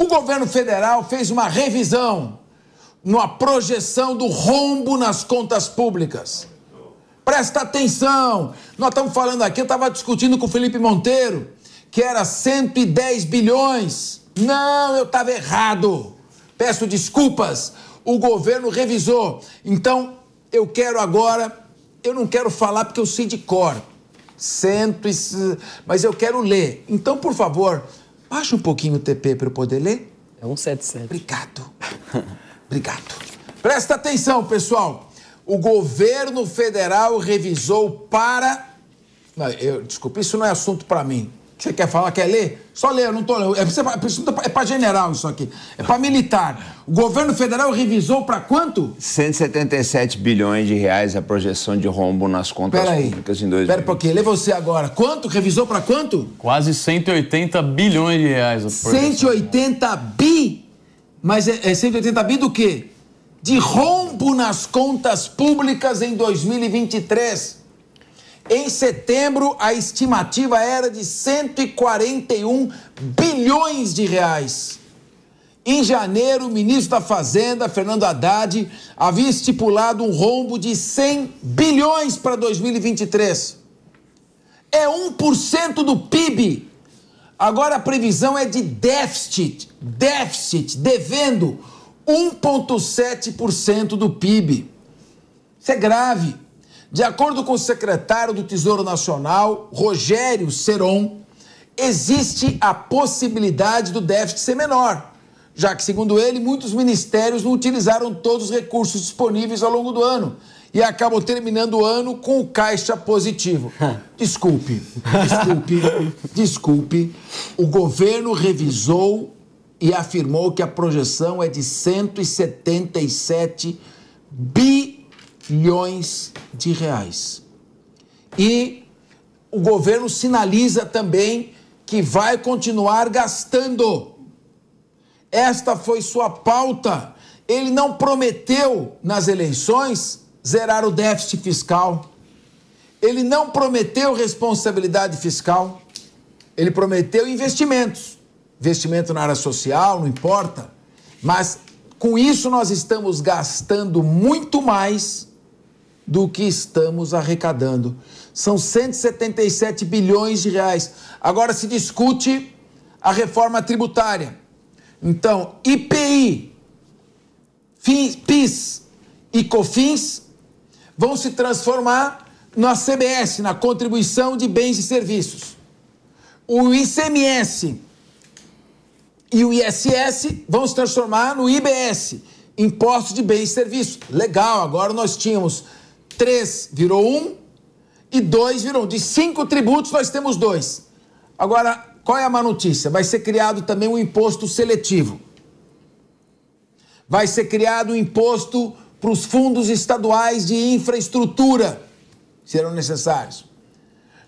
O governo federal fez uma revisão numa projeção do rombo nas contas públicas. Presta atenção, nós estamos falando aqui, eu estava discutindo com o Felipe Monteiro, que era 110 bilhões. Não, eu estava errado. Peço desculpas, o governo revisou. Então, eu quero agora, eu não quero falar porque eu sei de cor, mas eu quero ler. Então, por favor, baixa um pouquinho o TP para eu poder ler. É 177. Obrigado. Obrigado. Presta atenção, pessoal. O governo federal revisou para... Desculpa, isso não é assunto para mim. Você quer falar, quer ler? Só ler, eu não estou lendo. É para general isso aqui. É para militar. O governo federal revisou para quanto? 177 bilhões de reais a projeção de rombo nas contas públicas em 2020. Espera um pouquinho, lê você agora. Quanto? Revisou para quanto? Quase 180 bilhões de reais. 180 bi? Mas é 180 bi do quê? De rombo nas contas públicas em 2023. Em setembro, a estimativa era de 141 bilhões de reais. Em janeiro, o ministro da Fazenda, Fernando Haddad, havia estipulado um rombo de 100 bilhões para 2023. É 1% do PIB. Agora a previsão é de déficit, devendo 1,7% do PIB. Isso é grave. De acordo com o secretário do Tesouro Nacional, Rogério Seron, existe a possibilidade do déficit ser menor, já que, segundo ele, muitos ministérios não utilizaram todos os recursos disponíveis ao longo do ano e acabam terminando o ano com o caixa positivo. Desculpe. O governo revisou e afirmou que a projeção é de 177 bilhões de reais. E o governo sinaliza também que vai continuar gastando. Esta foi sua pauta. Ele não prometeu nas eleições zerar o déficit fiscal. Ele não prometeu responsabilidade fiscal. Ele prometeu investimentos. Investimento na área social, não importa. Mas com isso nós estamos gastando muito mais do que estamos arrecadando. São 177 bilhões de reais. Agora se discute a reforma tributária. Então, IPI, PIS e COFINS vão se transformar na CBS, na Contribuição de Bens e Serviços. O ICMS e o ISS vão se transformar no IBS, Imposto de Bens e Serviços. Legal, agora nós tínhamos 3 virou 1 e 2 virou 1. De 5 tributos nós temos 2. Agora, qual é a má notícia? Vai ser criado também um imposto seletivo. Vai ser criado um imposto para os fundos estaduais de infraestrutura, serão necessários.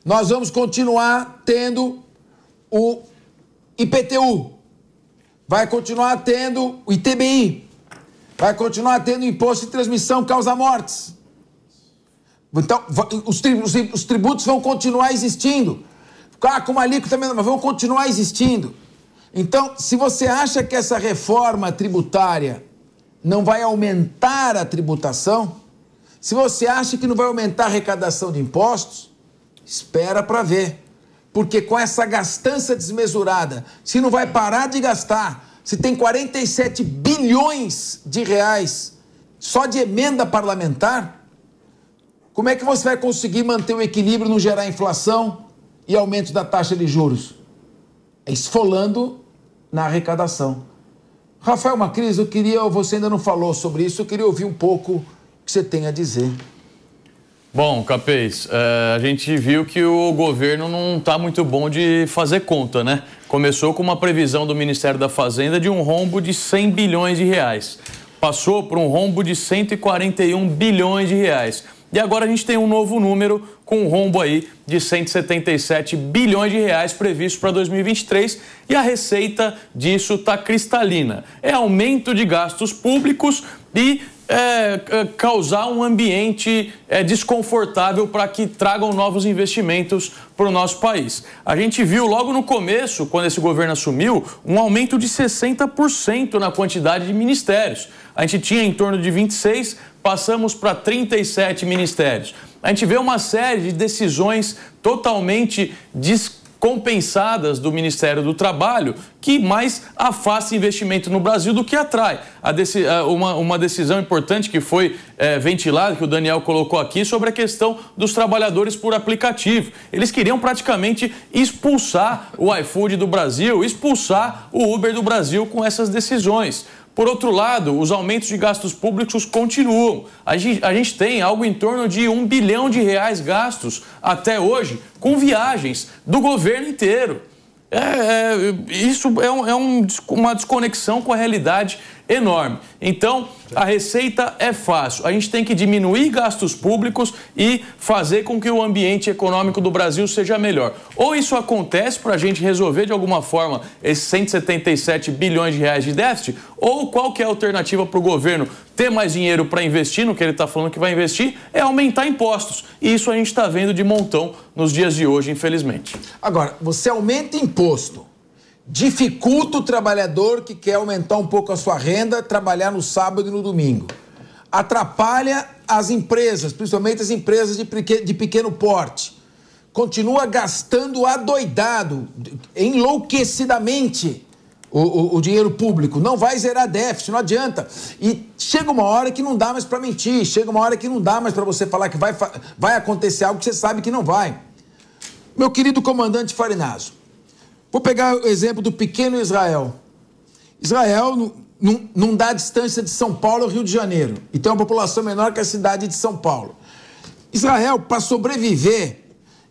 Nós vamos continuar tendo o IPTU, vai continuar tendo o ITBI, vai continuar tendo o imposto de transmissão causa-mortes. Então, os tributos vão continuar existindo. Com uma alíquota também, mas vão continuar existindo. Então, se você acha que essa reforma tributária não vai aumentar a tributação, se você acha que não vai aumentar a arrecadação de impostos, espera para ver. Porque com essa gastança desmesurada, se não vai parar de gastar, se tem 47 bilhões de reais só de emenda parlamentar, como é que você vai conseguir manter o equilíbrio, não gerar inflação e aumento da taxa de juros? É esfolando na arrecadação. Rafael Macris, você ainda não falou sobre isso, eu queria ouvir um pouco o que você tem a dizer. Bom, Capês, a gente viu que o governo não está muito bom de fazer conta, né? Começou com uma previsão do Ministério da Fazenda de um rombo de 100 bilhões de reais. Passou por um rombo de 141 bilhões de reais. E agora a gente tem um novo número com um rombo aí de 177 bilhões de reais previsto para 2023 e a receita disso está cristalina. É aumento de gastos públicos e causar um ambiente desconfortável para que tragam novos investimentos para o nosso país. A gente viu logo no começo, quando esse governo assumiu, um aumento de 60% na quantidade de ministérios. A gente tinha em torno de 26, passamos para 37 ministérios. A gente vê uma série de decisões totalmente descompensadas do Ministério do Trabalho, que mais afasta investimento no Brasil do que atrai. Uma decisão importante que foi ventilada, que o Daniel colocou aqui, sobre a questão dos trabalhadores por aplicativo. Eles queriam praticamente expulsar o iFood do Brasil, expulsar o Uber do Brasil com essas decisões. Por outro lado, os aumentos de gastos públicos continuam. A gente tem algo em torno de R$1 bilhão gastos até hoje com viagens do governo inteiro. Isso é uma desconexão com a realidade enorme. Então, a receita é fácil. A gente tem que diminuir gastos públicos e fazer com que o ambiente econômico do Brasil seja melhor. Ou isso acontece para a gente resolver de alguma forma esses 177 bilhões de reais de déficit, ou qual que é a alternativa para o governo ter mais dinheiro para investir no que ele está falando que vai investir, é aumentar impostos. E isso a gente está vendo de montão nos dias de hoje, infelizmente. Agora, você aumenta imposto, dificulta o trabalhador que quer aumentar um pouco a sua renda, trabalhar no sábado e no domingo. Atrapalha as empresas, principalmente as empresas de pequeno porte. Continua gastando adoidado, enlouquecidamente, o dinheiro público. Não vai zerar déficit, não adianta. E chega uma hora que não dá mais para mentir, chega uma hora que não dá mais para você falar que vai acontecer algo que você sabe que não vai. Meu querido comandante Farinazo, vou pegar o exemplo do pequeno Israel. Israel não dá distância de São Paulo ao Rio de Janeiro e tem uma população menor que a cidade de São Paulo. Israel, para sobreviver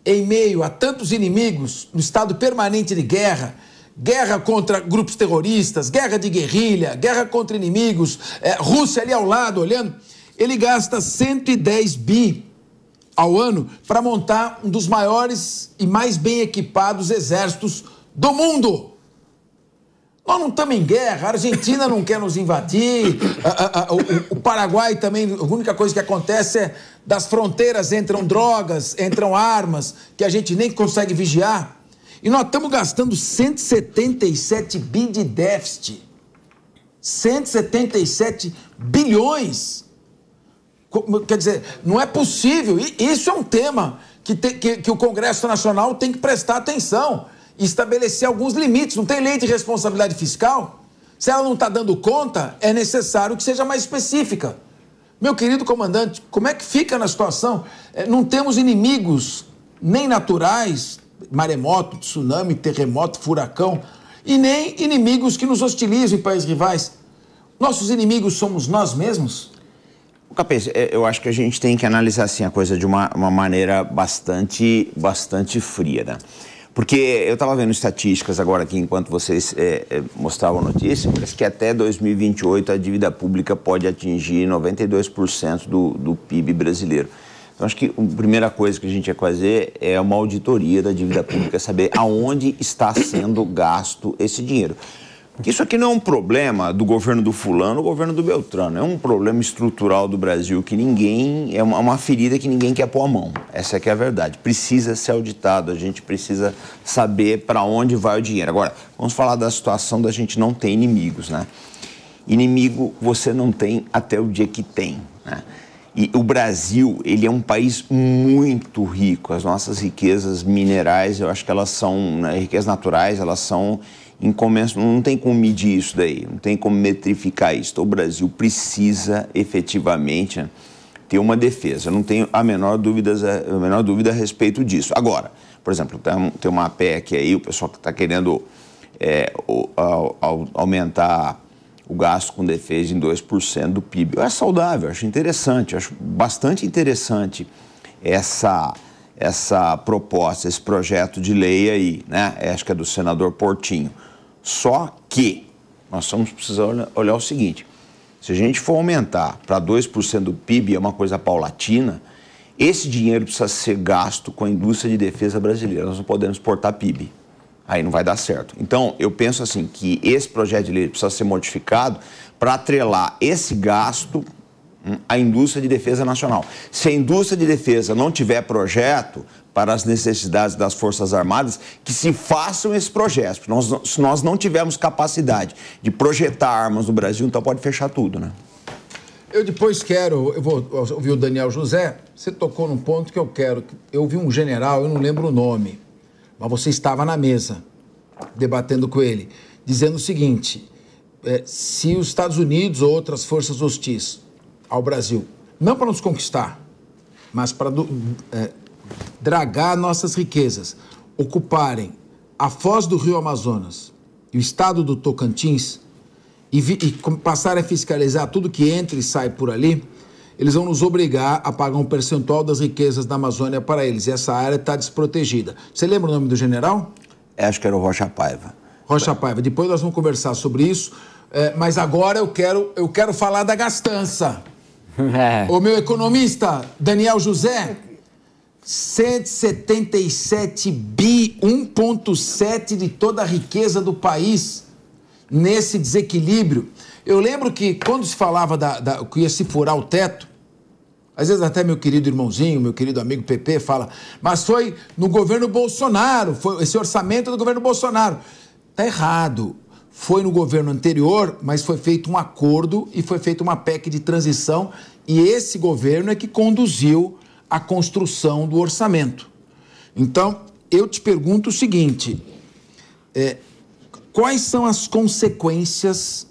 em meio a tantos inimigos, no estado permanente de guerra, guerra contra grupos terroristas, guerra de guerrilha, guerra contra inimigos, Rússia ali ao lado olhando, ele gasta 110 bi ao ano para montar um dos maiores e mais bem equipados exércitos do mundo. Nós não estamos em guerra, a Argentina não quer nos invadir, o Paraguai também, a única coisa que acontece é das fronteiras entram drogas, entram armas, que a gente nem consegue vigiar. E nós estamos gastando 177 bi de déficit. 177 bilhões. Quer dizer, não é possível. E isso é um tema que o Congresso Nacional tem que prestar atenção e estabelecer alguns limites. Não tem lei de responsabilidade fiscal? Se ela não está dando conta, é necessário que seja mais específica. Meu querido comandante, como é que fica na situação? Não temos inimigos nem naturais, maremoto, tsunami, terremoto, furacão, e nem inimigos que nos hostilizam em países rivais. Nossos inimigos somos nós mesmos? Capês, eu acho que a gente tem que analisar assim, a coisa de uma maneira bastante fria, né? Porque eu estava vendo estatísticas agora aqui, enquanto vocês mostravam a notícia, parece que até 2028 a dívida pública pode atingir 92% do PIB brasileiro. Então, acho que a primeira coisa que a gente ia fazer é uma auditoria da dívida pública, saber aonde está sendo gasto esse dinheiro. Porque isso aqui não é um problema do governo do fulano ou do governo do Beltrano, é um problema estrutural do Brasil que ninguém, é uma ferida que ninguém quer pôr a mão. Essa é que é a verdade. Precisa ser auditado, a gente precisa saber para onde vai o dinheiro. Agora, vamos falar da situação da gente não ter inimigos, né? Inimigo você não tem até o dia que tem, né? E o Brasil, ele é um país muito rico. As nossas riquezas minerais, eu acho que elas são, né, riquezas naturais, elas são incomensuráveis. Não tem como medir isso daí, não tem como metrificar isso. Então, o Brasil precisa efetivamente, né, ter uma defesa. Eu não tenho a menor dúvida a respeito disso. Agora, por exemplo, tem uma PEC aí, o pessoal que está querendo aumentar o gasto com defesa em 2% do PIB. É saudável, acho interessante, acho bastante interessante essa proposta, esse projeto de lei aí, né? Acho que é do senador Portinho. Só que nós vamos precisar olhar o seguinte, se a gente for aumentar para 2% do PIB, é uma coisa paulatina, esse dinheiro precisa ser gasto com a indústria de defesa brasileira, nós não podemos exportar PIB. Aí não vai dar certo. Então, eu penso assim, que esse projeto de lei precisa ser modificado para atrelar esse gasto a indústria de defesa nacional. Se a indústria de defesa não tiver projeto para as necessidades das Forças Armadas, que se façam esses projetos. Se nós não tivermos capacidade de projetar armas no Brasil, então pode fechar tudo, né? Eu depois quero, eu vou ouvir o Daniel José, você tocou num ponto que eu quero. Eu vi um general, eu não lembro o nome, mas você estava na mesa, debatendo com ele, dizendo o seguinte, se os Estados Unidos ou outras forças hostis ao Brasil, não para nos conquistar, mas para dragar nossas riquezas, ocuparem a foz do Rio Amazonas e o estado do Tocantins, e passarem a fiscalizar tudo que entra e sai por ali, eles vão nos obrigar a pagar um percentual das riquezas da Amazônia para eles. E essa área está desprotegida. Você lembra o nome do general? Acho que era o Rocha Paiva. Rocha Paiva. Depois nós vamos conversar sobre isso. Mas agora eu quero falar da gastança. O meu economista, Daniel José, 177 bi, 1,7 de toda a riqueza do país nesse desequilíbrio. Eu lembro que quando se falava que ia se furar o teto, às vezes até meu querido irmãozinho, meu querido amigo PP fala, mas foi no governo Bolsonaro, foi esse orçamento do governo Bolsonaro. Tá errado. Foi no governo anterior, mas foi feito um acordo e foi feita uma PEC de transição e esse governo é que conduziu a construção do orçamento. Então, eu te pergunto o seguinte, quais são as consequências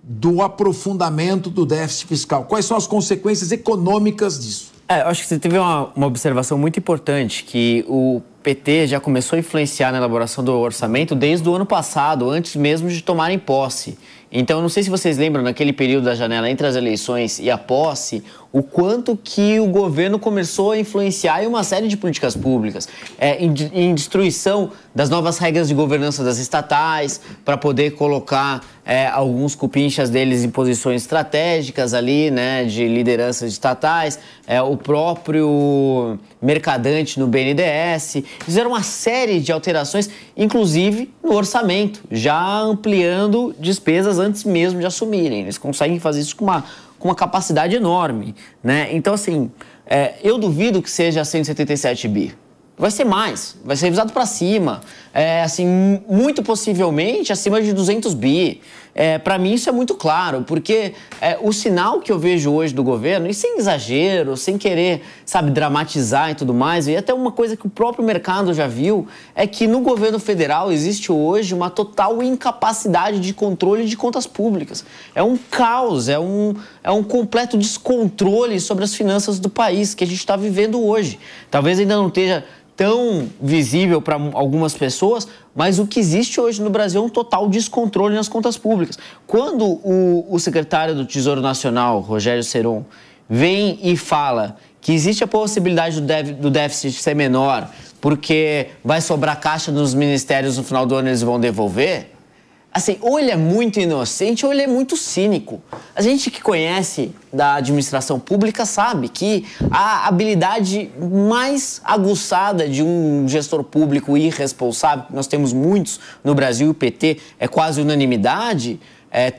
do aprofundamento do déficit fiscal? Quais são as consequências econômicas disso? Eu acho que você teve uma observação muito importante, que o PT já começou a influenciar na elaboração do orçamento desde o ano passado, antes mesmo de tomarem posse. Então, eu não sei se vocês lembram, naquele período da janela entre as eleições e a posse, o quanto que o governo começou a influenciar em uma série de políticas públicas, em destruição das novas regras de governança das estatais, para poder colocar alguns cupinchas deles em posições estratégicas ali, né, de lideranças estatais, o próprio mercadante no BNDES, fizeram uma série de alterações, inclusive no orçamento, já ampliando despesas antes mesmo de assumirem. Eles conseguem fazer isso com uma capacidade enorme, né? Então, assim, eu duvido que seja 177 bi. Vai ser mais, vai ser revisado para cima, assim, muito possivelmente acima de 200 bi. Para mim isso é muito claro, porque o sinal que eu vejo hoje do governo, e sem exagero, sem querer, sabe, dramatizar e tudo mais, e até uma coisa que o próprio mercado já viu, é que no governo federal existe hoje uma total incapacidade de controle de contas públicas. É um caos, é um completo descontrole sobre as finanças do país que a gente está vivendo hoje. Talvez ainda não esteja tão visível para algumas pessoas, mas o que existe hoje no Brasil é um total descontrole nas contas públicas. Quando o secretário do Tesouro Nacional, Rogério Seron, vem e fala que existe a possibilidade do déficit ser menor porque vai sobrar caixa nos ministérios no final do ano e eles vão devolver, assim, ou ele é muito inocente ou ele é muito cínico. A gente que conhece da administração pública sabe que a habilidade mais aguçada de um gestor público irresponsável, nós temos muitos no Brasil, o PT é quase unanimidade,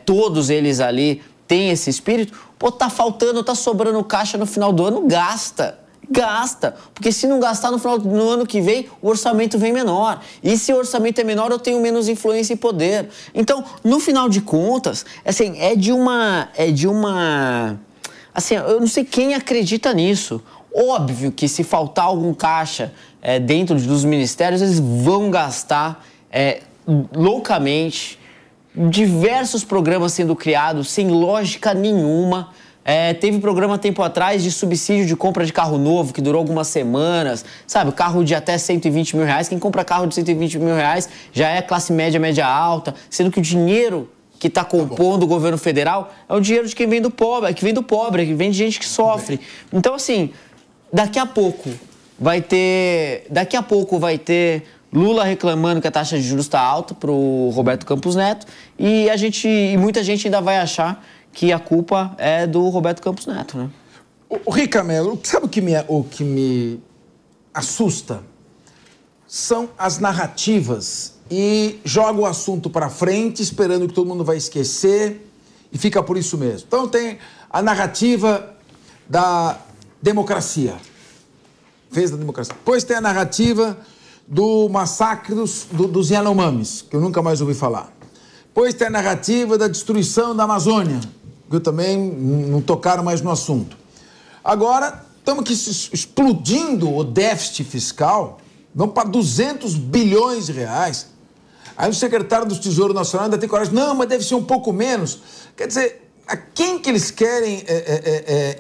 todos eles ali têm esse espírito, tá faltando, tá sobrando caixa no final do ano, gasta, porque se não gastar no ano que vem, o orçamento vem menor. E se o orçamento é menor, eu tenho menos influência e poder. Então, no final de contas, assim, assim, eu não sei quem acredita nisso. Óbvio que se faltar algum caixa dentro dos ministérios, eles vão gastar loucamente, diversos programas sendo criados sem lógica nenhuma. Teve programa tempo atrás de subsídio de compra de carro novo, que durou algumas semanas, sabe? Carro de até 120 mil reais. Quem compra carro de 120 mil reais já é classe média, média alta, sendo que o dinheiro que está compondo o governo federal é o dinheiro de quem vem do pobre, que vem de gente que sofre. Então, assim, daqui a pouco vai ter Lula reclamando que a taxa de juros está alta para o Roberto Campos Neto e muita gente ainda vai achar que a culpa é do Roberto Campos Neto, né? O Ricamelo, sabe o que me assusta? São as narrativas e joga o assunto para frente, esperando que todo mundo vai esquecer e fica por isso mesmo. Então tem a narrativa da democracia. Fez da democracia. Depois tem a narrativa do massacre dos Yanomamis, que eu nunca mais ouvi falar. Depois tem a narrativa da destruição da Amazônia, que eu também não tocaram mais no assunto. Agora, estamos aqui explodindo o déficit fiscal, vamos para 200 bilhões de reais. Aí o secretário do Tesouro Nacional ainda tem coragem, não, mas deve ser um pouco menos. Quer dizer, a quem que eles querem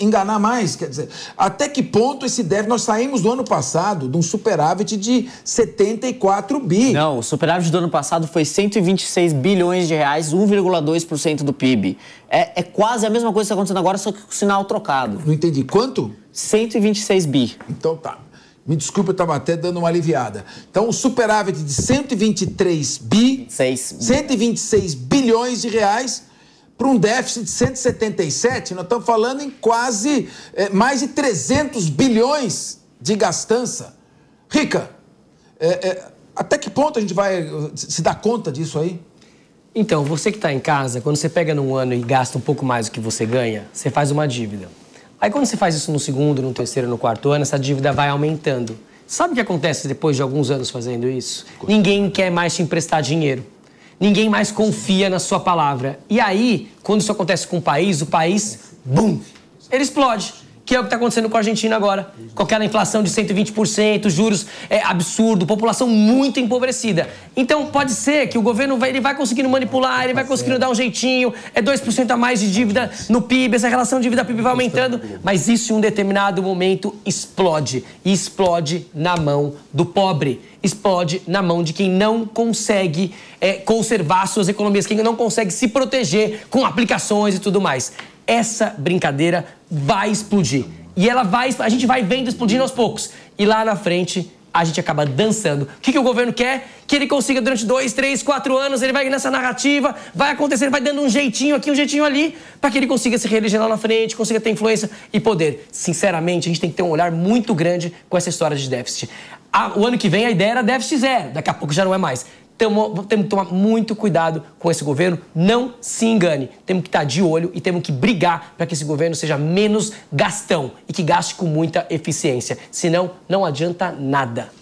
enganar mais? Quer dizer, até que ponto esse déficit... Nós saímos do ano passado de um superávit de 74 bi. Não, o superávit do ano passado foi 126 bilhões de reais, 1,2% do PIB. É quase a mesma coisa que está acontecendo agora, só que com o sinal trocado. Não entendi. Quanto? 126 bi. Então tá. Me desculpa, eu estava até dando uma aliviada. Então, o superávit de 126 bilhões de reais para um déficit de 177, nós estamos falando em quase mais de 300 bilhões de gastança. Rica, até que ponto a gente vai se dar conta disso aí? Então, você que está em casa, quando você pega num ano e gasta um pouco mais do que você ganha, você faz uma dívida. Aí quando você faz isso no segundo, no terceiro, no quarto ano, essa dívida vai aumentando. Sabe o que acontece depois de alguns anos fazendo isso? Ninguém quer mais te emprestar dinheiro. Ninguém mais confia na sua palavra. E aí, quando isso acontece com o país, bum, ele explode. Que é o que está acontecendo com a Argentina agora. Com aquela inflação de 120%, juros absurdo, população muito empobrecida. Então, pode ser que o governo ele vai conseguindo manipular, ele vai conseguindo dar um jeitinho, 2% a mais de dívida no PIB, essa relação dívida-PIB vai aumentando, mas isso em um determinado momento explode. E explode na mão do pobre. Explode na mão de quem não consegue conservar suas economias, quem não consegue se proteger com aplicações e tudo mais. Essa brincadeira vai explodir. E a gente vai vendo explodindo aos poucos. E lá na frente, a gente acaba dançando. O que o governo quer? Que ele consiga durante 2, 3, 4 anos, ele vai nessa narrativa, vai acontecendo, vai dando um jeitinho aqui, um jeitinho ali, para que ele consiga se reeleger lá na frente, consiga ter influência e poder. Sinceramente, a gente tem que ter um olhar muito grande com essa história de déficit. O ano que vem a ideia era déficit zero, daqui a pouco já não é mais. Temos que tomar muito cuidado com esse governo, não se engane. Temos que estar de olho e temos que brigar para que esse governo seja menos gastão e que gaste com muita eficiência. Senão, não adianta nada.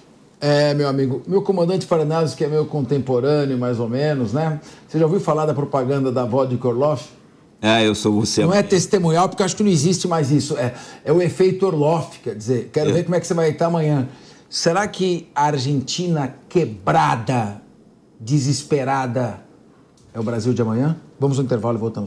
Meu amigo, meu comandante Paranaso, que é meu contemporâneo, mais ou menos, né? Você já ouviu falar da propaganda da vodka Orloff? Eu sou você. Não é testemunhal, porque eu acho que não existe mais isso. É o efeito Orloff, quer dizer, quero ver como é que você vai estar amanhã. Será que a Argentina quebrada, desesperada, é o Brasil de amanhã? Vamos ao intervalo e voltamos.